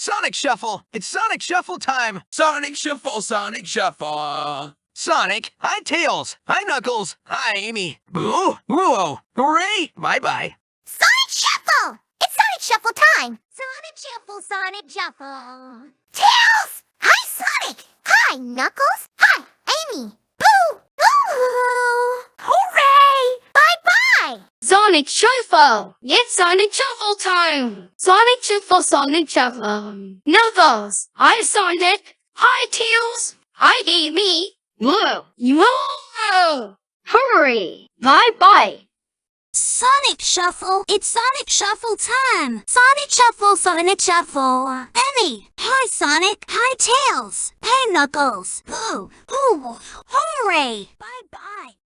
Sonic Shuffle! It's Sonic Shuffle time! Sonic Shuffle, Sonic Shuffle. Sonic, hi Tails, hi Knuckles, hi Amy. Boo! Whoa! Hooray! Bye-bye. Sonic Shuffle! It's Sonic Shuffle time! Sonic Shuffle, Sonic Shuffle. Tails! Hi, Sonic! Hi, Knuckles! Hi, Amy! Boo! Ooh! Hooray! Bye-bye! Sonic Shuffle! It's Sonic Shuffle time! Sonic Shuffle, Sonic Shuffle. Knuckles! Hi, Sonic! Hi, Tails! Hi, Amy! Whoa! Whoa! Hurry! Bye-bye! Sonic Shuffle, it's Sonic Shuffle time! Sonic Shuffle, Sonic Shuffle. Amy! Hi, Sonic! Hi, Tails! Hey, Knuckles! Boo! Ooh! Hooray! Bye-bye!